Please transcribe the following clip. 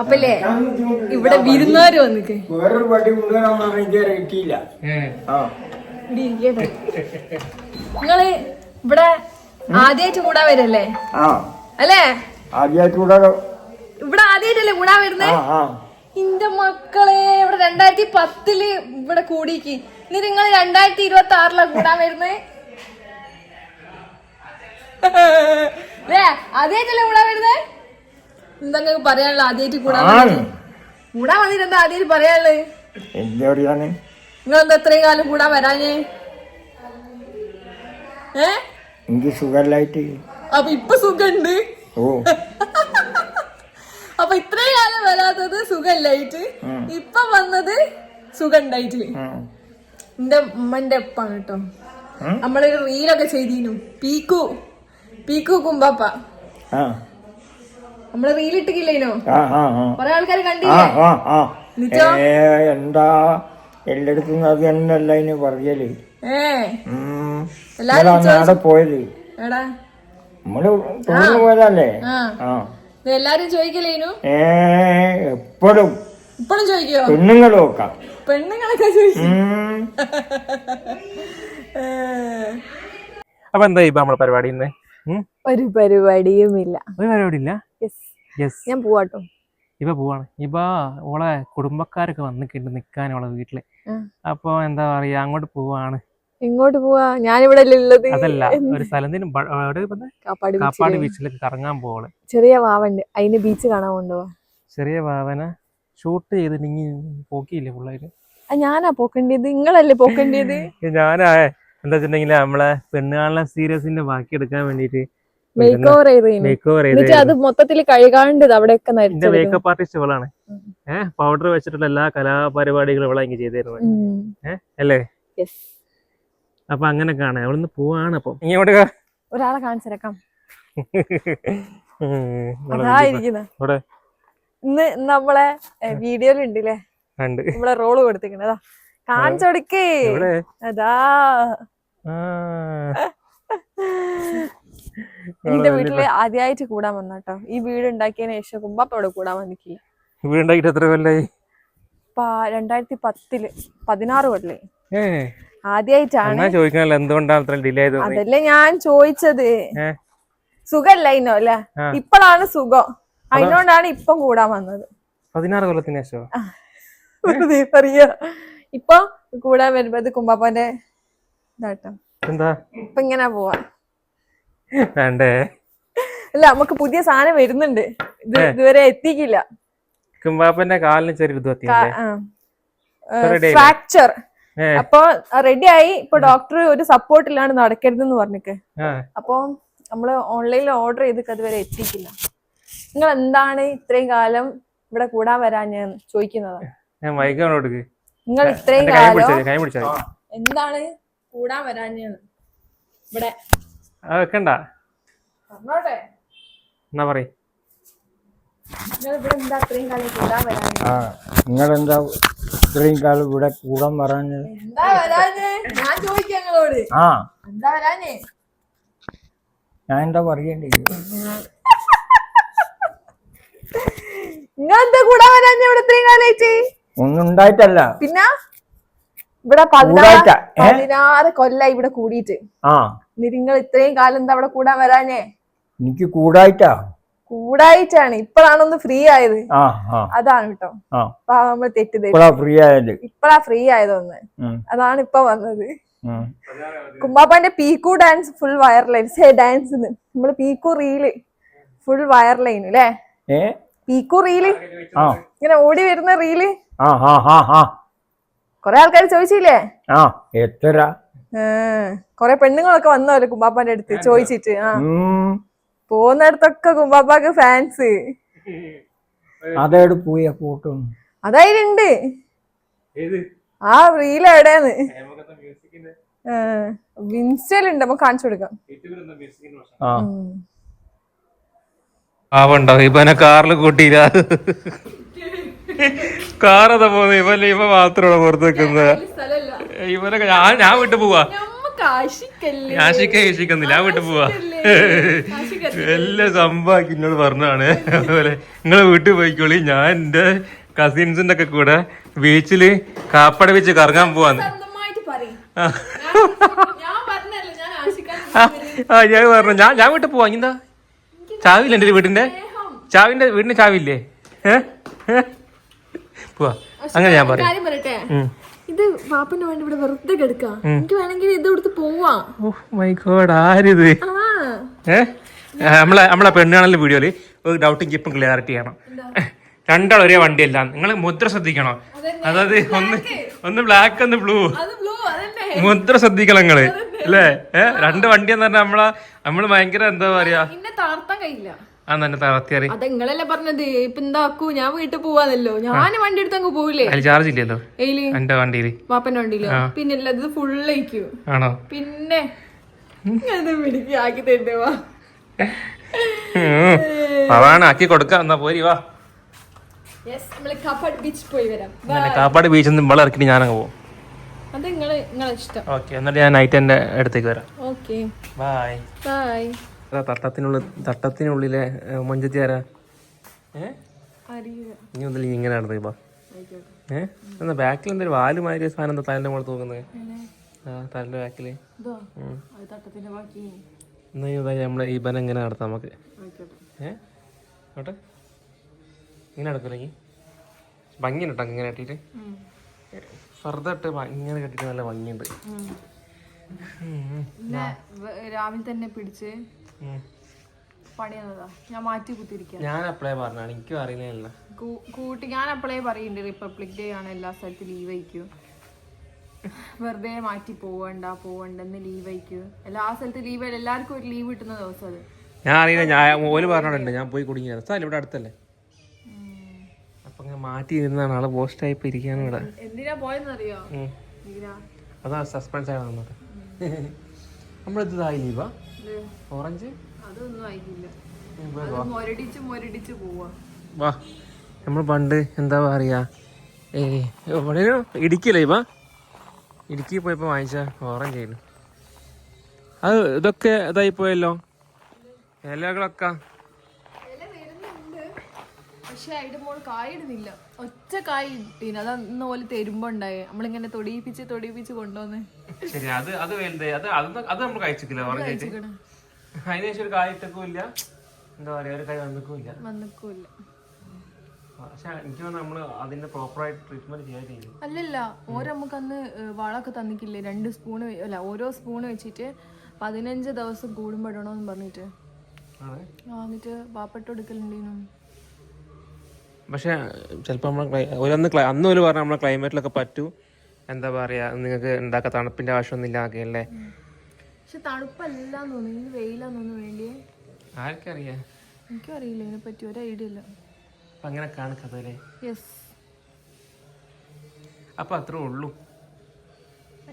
അപ്പല്ലേ ഇവിടെ വിരുന്നുകാര് വന്നിക്ക് വേറൊരു പട്ടി കൊണ്ടുവരാൻ ഇതുവരെ കിട്ടിയില്ല. നിങ്ങള് ഇവിടെ ആദ്യമായിട്ട് കൂടാൻ വരല്ലേ? അല്ലേ? ആദ്യമായിട്ട് കൂടാ ഇവിടെ ആദ്യമായിട്ടല്ലേ കൂടാൻ വരുന്നേ? ഇന്റെ മക്കളെ ഇവിടെ 2010 ഇവിടെ കൂടിക്ക്. ഇനി നിങ്ങൾ 2026 കൂടാൻ വരുന്നേ? ആദ്യമായിട്ടല്ലേ കൂടാൻ വരുന്നേ? എന്താ പറയാനുള്ള ആദ്യമായിട്ട് കൂടാൻ വന്നിട്ട് എന്താ ആദ്യമായിട്ട് പറയാനുള്ളത്? നിങ്ങളെന്താ എത്രയും കാലം കൂടാൻ വരാഞ്ഞേ? എനിക്ക് സുഖല്ലായിട്ട്. അപ്പൊ ഇപ്പൊ സുഖണ്ട്. അപ്പൊ ഇത്രയും കാലം വരാത്തത് സുഖല്ലായിട്ട്, ഇപ്പൊ വന്നത് സുഖണ്ടായിട്ട്. എന്റെ ഉമ്മന്റെ ഒപ്പാണ് കേട്ടോ. നമ്മളൊരു റീലൊക്കെ ചെയ്തീനു. പീക്കു കുമ്പാപ്പ നമ്മള് റീലിട്ടിക്കില്ലേനോ? കൊറേ ആൾക്കാര് കണ്ടില്ലേ? എന്താ എല്ലായിടത്തും അത് തന്നെയല്ല ഇനി പറയല്. എല്ലാരും പോയത് നമ്മള് പോയതല്ലേ? എല്ലാരും ചോദിക്കലേനു. എപ്പോഴും ചോദിക്കോ? പെണ്ണുങ്ങളും നോക്കാം. പെണ്ണുങ്ങളൊക്കെ ചോദിക്കും. അപ്പൊ എന്താ ഇപ്പൊ നമ്മളെ പരിപാടി? ഒരു പരിപാടിയുമില്ല. ഒരു പരിപാടി ഇല്ല. ഞാൻ പോവാട്ടോ. ഇപ്പൊ പോവാണ്. ഇപ്പൊ ഓളെ കുടുംബക്കാരൊക്കെ വന്നിട്ടുണ്ട് നിക്കാൻ ഓളെ വീട്ടില്. അപ്പൊ എന്താ പറയാ, അങ്ങോട്ട് പോവാണ്. എങ്ങോട്ട് പോവാ? ഞാനിവിടെ ഉള്ളത്. അതല്ല, ഒരു സ്ഥലത്തിന് കാപ്പാട് ബീച്ചിലേക്ക് കറങ്ങാൻ പോവള്. ചെറിയ വാവുണ്ട്, അതിന് ബീച്ച് കാണാൻ കൊണ്ടുപോവാ. ചെറിയ വാവനെ ഷൂട്ട് ചെയ്തിട്ടുണ്ടെങ്കിൽ പോക്കിയില്ലേ പിള്ളേര്? ഞാനാ പോക്കേണ്ടത്, നിങ്ങളല്ലേ പോക്കേണ്ടത്? ഞാനാ എന്താ വെച്ചിട്ടുണ്ടെങ്കിൽ നമ്മളെ പെണ്ണുകാണുള്ള സീരിയസിന്റെ ബാക്കി എടുക്കാൻ വേണ്ടിട്ട് മേക്ക് ഓവർ ചെയ്ത് അത് മൊത്തത്തിൽ കഴുകാണ്ട് അവിടെയൊക്കെ മേക്കപ്പ് ആർട്ടിസ്റ്റ് ഇവളാണ്. പൗഡർ വെച്ചിട്ടുള്ള എല്ലാ കലാപരിപാടികളും ഇവളെ ഇങ്ങനെ ചെയ്തിരുന്നത് അല്ലേ? അപ്പൊ അങ്ങനെ കാണാം. അവിടുന്ന് പോവാണ്. അപ്പൊ ഇങ്ങോട്ട് ഒരാളെ കാണിച്ചേക്കാം. ഇന്ന് നമ്മളെ വീഡിയോയിൽ ഉണ്ടല്ലേ, നമ്മളെ റോള് കൊടുത്തിരിക്കണതാ. കാണിച്ചോടിക്കേ. അതാ എന്റെ വീട്ടില് ആദ്യമായിട്ട് കൂടാൻ വന്നോട്ടോ. ഈ വീട് ഉണ്ടാക്കിയതിന് ശേഷം കുമ്പാപ്പ അവിടെ കൂടാൻ വന്നിക്കില്ല. വീടുണ്ടാക്കിട്ട് എത്ര കൊല്ലായി? 2010 16 കൊല്ലായി. ആദ്യായിട്ടാണ്. അതല്ലേ ഞാൻ ചോദിച്ചത്. സുഖല്ലായിനോ അല്ലെ? ഇപ്പോഴാണ് സുഖം. അതിനോണ്ടാണ് ഇപ്പം കൂടാൻ വന്നത്. 16 കൊല്ലത്തിന് ശേഷം വെറുതെ പറയാ. ഇപ്പൊ കൂടാൻ വരുമ്പോ കുമ്പാപ്പന്റെ ഇതാട്ടോ. എന്താ ഇപ്പൊ ഇങ്ങനെ പോവാ വേണ്ടേ? അല്ല, നമുക്ക് പുതിയ സാധനം വരുന്നുണ്ട്. ഇതുവരെ എത്തിക്കില്ല. കുമ്പാപ്പന്റെ കാലിന് ചെറിയ ഫ്രാക്ചർ. അപ്പൊ റെഡി ആയി. ഇപ്പൊ ഡോക്ടർ ഒരു സപ്പോർട്ട് ഇല്ലാണ്ട് നടക്കരുതെന്ന് പറഞ്ഞിട്ട്. അപ്പൊ നമ്മള് ഓൺലൈനിൽ ഓർഡർ ചെയ്തിട്ട് അതുവരെ എത്തിക്കില്ല. നിങ്ങൾ എന്താണ് ഇത്രയും കാലം ഇവിടെ കൂടാൻ വരാൻ ഞാൻ ചോദിക്കുന്നത്. നിങ്ങൾ ഇത്രയും കാലം എന്താണ് കൂടാൻ വരാൻ ഇവിടെ വെക്കണ്ട പറഞ്ഞോട്ടെ. എന്നാ പറയ്, നിങ്ങളെന്താ ഇത്രയും കാലം കൂടാൻ വരാൻ? നിങ്ങളെന്താ ഇത്രയും കാലം ഇവിടെ കൂടാൻ വരാന്? എന്താ വരാന്? ഞാൻ ചോദിക്കാം നിങ്ങളോട്. എന്താ വരാന്? ഞാൻ എന്താ പറയണ്ടേ? നിങ്ങളെന്താ കൂടാൻ വരാൻ ഇവിടെ ഇത്രയും കാലായിട്ട്? ഒന്നും ഉണ്ടായിട്ടല്ല. പിന്നെ ഇവിടെ 16 കൊല്ലായി ഇവിടെ കൂടിയിട്ട്. നിങ്ങൾ ഇത്രയും കാലം എന്താ ഇവിടെ കൂടാൻ വരാനേ? എനിക്ക് കൂടായിട്ടാണ്. ഇപ്പഴാണൊന്ന് ഫ്രീ ആയത്. അതാണ് കേട്ടോ നമ്മൾ തെറ്റിദ്ധരിച്ചത്. ഇപ്പഴാ ഫ്രീ ആയതൊന്ന്. അതാണ് ഇപ്പൊ വന്നത്. കുമ്പാപ്പാന്റെ പീക്കു ഡാൻസ് ഫുൾ വയർലൈൻ. ഡാൻസ് നമ്മള് പീക്കു റീല് ഫുൾ വയർലൈൻ അല്ലേ? പീക്കു റീല് ഇങ്ങനെ ഓടി വരുന്ന റീല് കൊറേ ആൾക്കാർ ചോദിച്ചില്ലേ? എത്ര കൊറേ പെണ്ണുങ്ങളൊക്കെ വന്നല്ലോ കുമ്പാപ്പാന്റെ അടുത്ത് ചോദിച്ചിട്ട്. പോകുന്നിടത്തൊക്കെ കുമ്പാപ്പാക്ക് ഫാൻസ്. അതതിലുണ്ട്. ആ റീൽ എവിടെയാന്ന് ഇൻസ്റ്റയിലുണ്ട്. നമുക്ക് കാണിച്ചു കൊടുക്കാം. ഇവനെ കാറിൽ കൂട്ടിയില്ല. കാറതാ പോകുന്നത്. ഇവ മാത്രമാണ് പുറത്ത് വെക്കുന്നത്. ഇവനൊക്കെ ഞാൻ വിട്ടു പോവാ. ആശിക്കൊന്നില്ല, ഞാൻ വീട്ടിൽ പോവാ. എല്ലാം സംഭവമാക്കി എന്നോട് പറഞ്ഞാണ്. അതുപോലെ നിങ്ങളെ വീട്ടിൽ പോയിക്കോളി, ഞാൻ എന്റെ കസിൻസിന്റെ ഒക്കെ കൂടെ ബീച്ചില് കാപ്പട ബീച്ച് കറങ്ങാൻ പോവാന്ന്. ഞാൻ പറഞ്ഞു ഞാൻ വീട്ടിൽ പോവാ. എന്താ ചാവില്ല എന്റെ വീടിന്റെ വീടിന്റെ ചാവില്ലേ? പോവാ. അങ്ങനെ ഞാൻ പറയാം. ഇത് പാപ്പന് വേണ്ടി ഇവിടെ വെറുതെ കിടക്കാം, എനിക്ക് വേണമെങ്കിൽ ഇത് കൊടുത്ത് പോവാം. ആരിത്? നമ്മളെ പെണ്ണുകാണലിന്റെ വീഡിയോയില് ഒരു ഡൗട്ട് എനിക്ക് ഇപ്പം ക്ലിയറിറ്റി ചെയ്യണം. രണ്ടാൾ ഒരേ വണ്ടിയല്ല, നിങ്ങൾ മുദ്ര ശ്രദ്ധിക്കണം. അതായത് ഒന്ന് ബ്ലാക്ക് ഒന്ന് ബ്ലൂ, മുദ്ര ശ്രദ്ധിക്കണം നിങ്ങള് അല്ലേ? രണ്ട് വണ്ടി എന്ന് പറഞ്ഞാൽ നമ്മള് ഭയങ്കര എന്താ പറയാ, തന്നെ തളർത്തിയാറി. നിങ്ങളല്ലേ പറഞ്ഞത് ഇപ്പൊ എന്താക്കൂ, ഞാൻ വീട്ടിൽ പോവാന്നല്ലോ. ഞാൻ വണ്ടി എടുത്ത് അങ്ങ് പോവില്ലേ? അതിൽ ചാർജ് ഇല്ലല്ലോ എന്റെ വണ്ടിയില്, പാപ്പന്റെ വണ്ടിയിലോ? പിന്നെ ഇത് ഫുള്ളേക്കൂ. ആണോ? പിന്നെ ആക്കി തരുവാ, അതാണ് ആക്കി കൊടുക്കാം. എന്നാ പോരി വാ. കാപ്പാട് ബീച്ചിൽ നിന്ന് ഇവിടെ ഇറക്കിട്ട് ഞാനങ്ങ് പോകും. ഓക്കെ, എന്നിട്ട് ഞാൻ നൈറ്റ് എന്റെ അടുത്തേക്ക് വരാം. Bye bye. തട്ടത്തിനുള്ളിലെ മഞ്ചത്തി ആരാ? ഇനി ഒന്നില്ല ഇങ്ങനെ നടന്നേ ബാ. എന്നാ ബാക്കിൽ എന്തൊരു വാല് മാതിരി സാധനം എന്താ തലന്റെ മുകളിൽ തൂക്കുന്നത്? തലന്റെ ബാക്കില് എന്നാ നമ്മളെ ഈ ബനം ഇങ്ങനെ നടത്താം നമുക്ക്. ഓട്ടെ, ഇങ്ങനെ നടക്കൂലെങ്കിൽ ഭംഗിയുണ്ട് കേട്ടോ. ഇങ്ങനെ കെട്ടിട്ട് ഫർദട്ട് ഇങ്ങനെ കെട്ടിട്ട് നല്ല ഭംഗിയുണ്ട്. രാവിലെ തന്നെ പിടിച്ച് പണിയാ ഞാൻ മാറ്റി കുത്തിരിക്കാം. ഞാൻ അപ്ലൈ പറഞ്ഞാണ്, എനിക്കും അറിയില്ല കൂട്ടി. ഞാൻ അപ്ലൈ പറയുന്നുണ്ട്, റിപ്പബ്ലിക് ഡേ ആണ്, എല്ലാ സ്ഥലത്തും ലീവ് അയക്കും. വെറുതെ മാറ്റി പോവണ്ടെന്ന് ലീവ് അയക്കൂ. എല്ലാ സ്ഥലത്തും ലീവ്, എല്ലാവർക്കും ഒരു ലീവ് കിട്ടുന്ന ദിവസം അത്. ഞാൻ അറിയില്ല, ഞാൻ ഓല് പറഞ്ഞോണ്ട് ഞാൻ പോയി കുടുങ്ങി. സ്ഥലം ഇവിടെ അടുത്തല്ലേ, അപ്പൊ അങ്ങനെ മാറ്റി ഇരുന്നാണ് ആള് പോസ്റ്റ് ആയി ഇരിക്കാണ് ഇവിടെ. എന്തിനാ പോയെന്നറിയോ? അതാ സസ്പെൻസ് ആണ് വന്നത്. നമ്മളിത് ആയി ലീവാ ഓറഞ്ച് അതൊന്നും ആയില്ല, മൊരടിച്ച് പോവാ. വാ, നമ്മൾ പണ്ട് എന്താ പറയാ ഇടുക്കിയല്ലേ ഇവ, ഇടുക്കി പോയപ്പോ വാങ്ങിച്ച ഓറഞ്ച് ആയിരുന്നു. അത് ഇതൊക്കെ ഇതായി പോയല്ലോ, ഇലകളൊക്കെ. പക്ഷെ അതിന്റെ മോൾ കായ ഇടുന്നില്ല, ഒറ്റ കായ ഇട്ടീന്. അതന്ന് പോലെ തെരുമ്പുണ്ടായേ, നമ്മളിങ്ങനെ തൊടിയിപ്പിച്ച് കൊണ്ടുവന്ന്. ശരി, അത് വലുത്, അത് നമ്മൾ കഴിച്ചിട്ടില്ല ഓറഞ്ച് ആയിട്ട്. അതിനുശേഷം ഒരു കായ ഇട്ടേക്കൂല്ല, എന്താ പറയാ, ഒരു കായ് വന്നിക്കൂല്ല. പക്ഷെ എനിക്ക് നമ്മള് അതിന്റെ പ്രോപ്പറായിട്ട് ട്രീറ്റ്മെന്റ് ചെയ്യാൻ. അല്ലല്ല, ഓരോ നമുക്ക് അന്ന് വളമൊക്കെ തന്നിക്കില്ലേ, 2 സ്പൂണ് അല്ല ഓരോ സ്പൂണ് വെച്ചിട്ട് 15 ദിവസം കൂടുമ്പോഴണോന്ന് പറഞ്ഞിട്ട് എന്നിട്ട് പാപ്പട്ട് എടുക്കലുണ്ടേനു. പക്ഷെ ചിലപ്പോ അന്ന് ഒരു പറഞ്ഞ നമ്മളെ ക്ലൈമറ്റിലൊക്കെ പറ്റൂ, എന്താ പറയാ, നിങ്ങൾക്ക് ഉണ്ടാക്കാൻ തണുപ്പിന്റെ ആവശ്യമൊന്നും ഇല്ലാതെ. പക്ഷെ തണുപ്പല്ലാന്ന് തോന്നുന്നു, വെയിലാന്ന് തോന്നുന്നു വേണ്ടിയേ. ആർക്കറിയാം, എനിക്കും അറിയില്ല ഇതിനെ പറ്റി, ഒരു ഐഡിയ ഇല്ല. അങ്ങനെ കാണുക. യെസ്, അപ്പൊ അത്രേ ഉള്ളൂ.